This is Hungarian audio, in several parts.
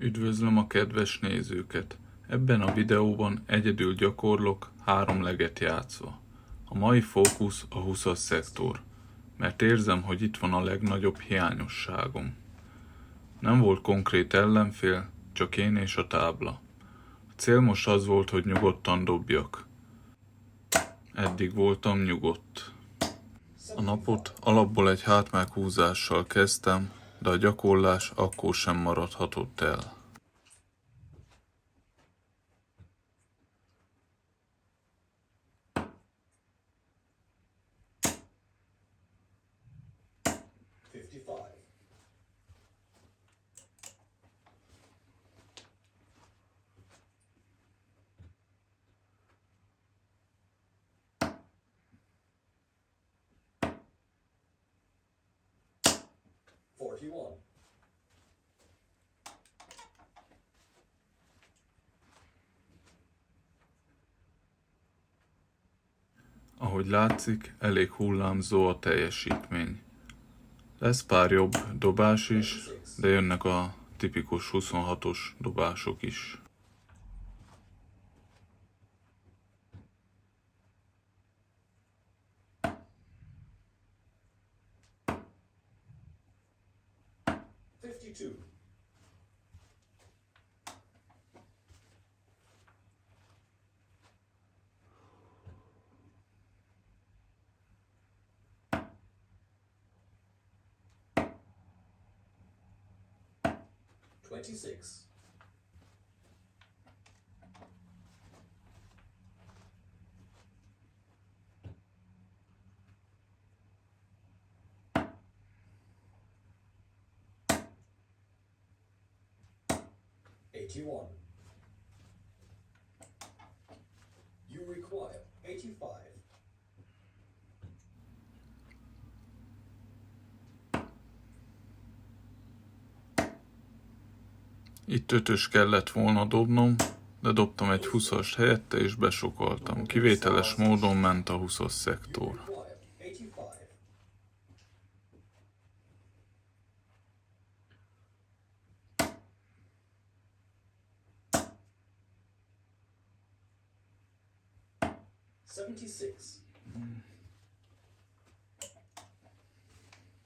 Üdvözlöm a kedves nézőket! Ebben a videóban egyedül gyakorlok 3 leget játszva. A mai fókusz a 20-as szektor, mert érzem, hogy itt van a legnagyobb hiányosságom. Nem volt konkrét ellenfél, csak én és a tábla. A cél most az volt, hogy nyugodtan dobjak. Eddig voltam nyugodt. A napot alapból egy hátmeghúzással kezdtem, de a gyakorlás akkor sem maradhatott el. Ahogy látszik, elég hullámzó a teljesítmény. Lesz pár jobb dobás is, de jönnek a tipikus 26-os dobások is. You require 85. Itt 5-ös kellett volna dobnom, de dobtam egy 20-as helyette és besokaltam. Kivételes módon ment a 20-as szektor. Require 85.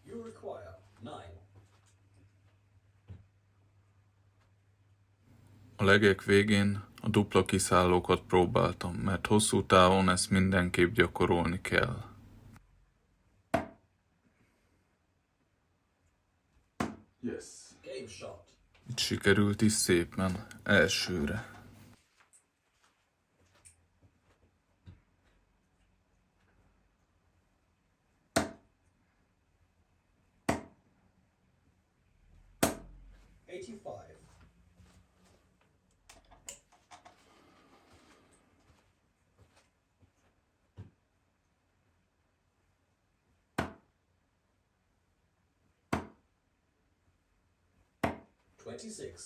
You require 9. A legek végén a dupla kiszállókat próbáltam, mert hosszú távon ezt mindenképp gyakorolni kell. Yes. Game shot. Itt sikerült is szépen, elsőre. $26. $43.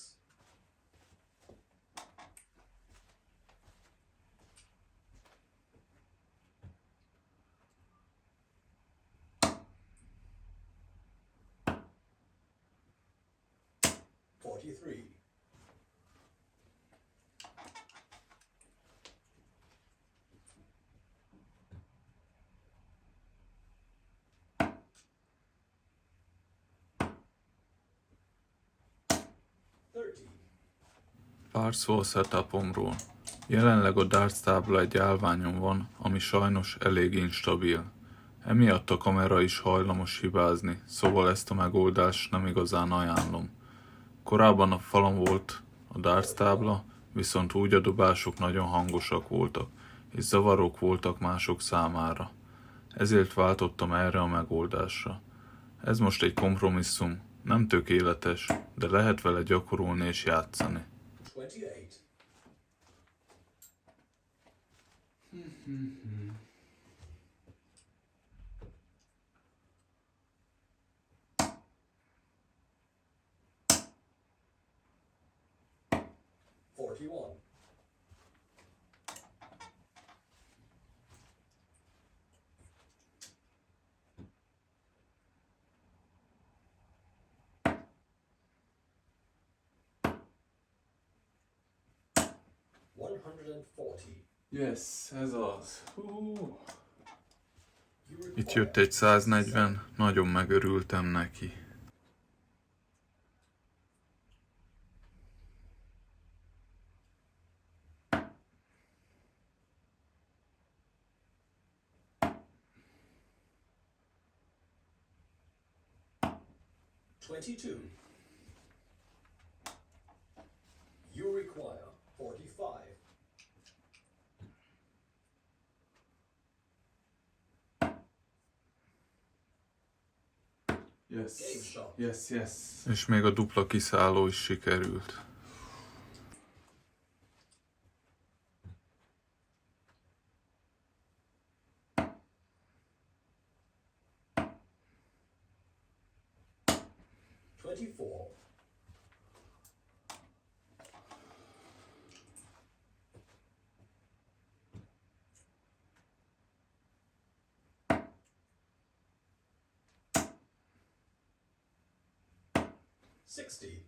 Pár szó a setupomról. Jelenleg a darts tábla egy állványon van, ami sajnos elég instabil. Emiatt a kamera is hajlamos hibázni, szóval ezt a megoldást nem igazán ajánlom. Korábban a falon volt a darts tábla, viszont úgy a dobások nagyon hangosak voltak, és zavarók voltak mások számára. Ezért váltottam erre a megoldásra. Ez most egy kompromisszum, nem tökéletes, de lehet vele gyakorolni és játszani. 28. $41. 140. Yes, ez az. You Itt require jött egy 140, nagyon megörültem neki. $22. You require 45. Yes, shot. yes, yes. És még a dupla kiszálló is sikerült. $24. $60.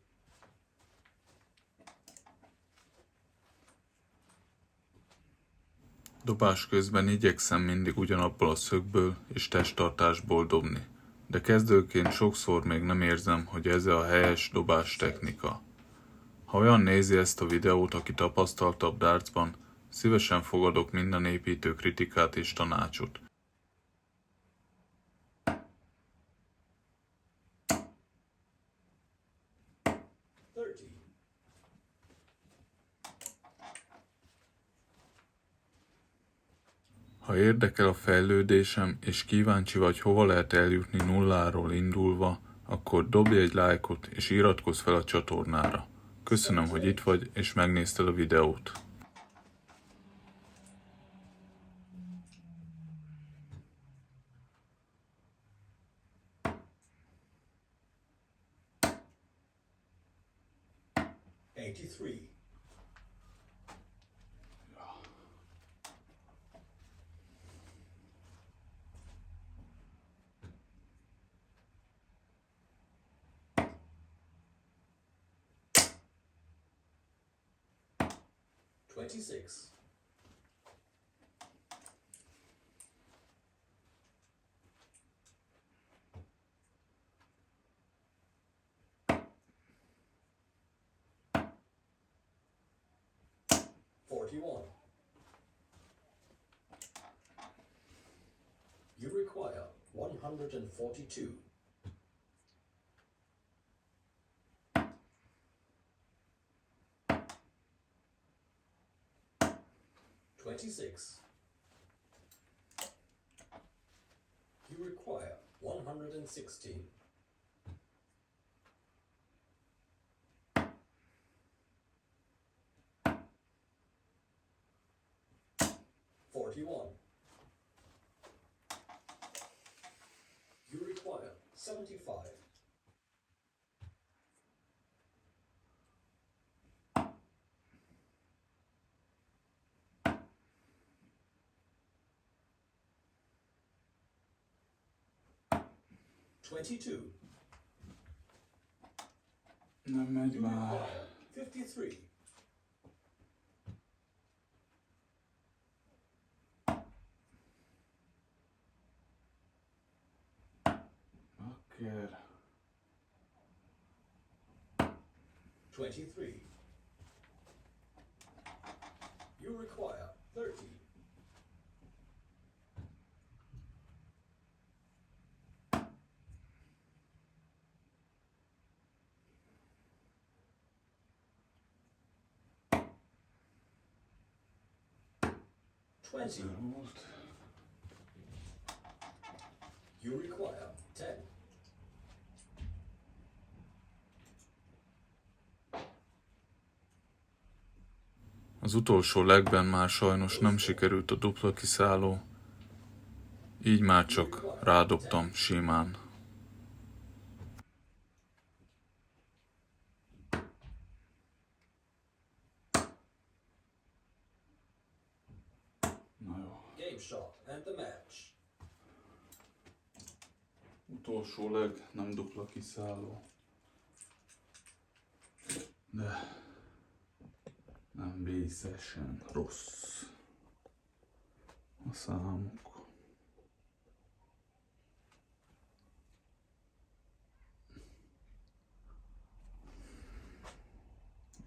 Dobás közben igyekszem mindig ugyanabból a szögből és testtartásból dobni, de kezdőként sokszor még nem érzem, hogy ez a helyes dobás technika. Ha olyan nézi ezt a videót, aki tapasztaltabb dartsban, szívesen fogadok minden építő kritikát és tanácsot. $30. Ha érdekel a fejlődésem, és kíváncsi vagy hova lehet eljutni nulláról indulva, akkor dobj egy lájkot és iratkozz fel a csatornára. Köszönöm, hogy itt vagy és megnézted a videót. $83. $26. $41. You require 142. $26. You require 116. $41. You require 75. $22. Nem megy You require 53. Bakker. 23. You require 30. $20. You require 10. Az utolsó legben már sajnos nem sikerült a dupla kiszálló, így már csak rádobtam simán. Na jó. Game shot and the match. Utolsó leg, nem dupla kiszálló. De nem. olyan vészesen rossz a számuk.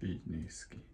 Így néz ki.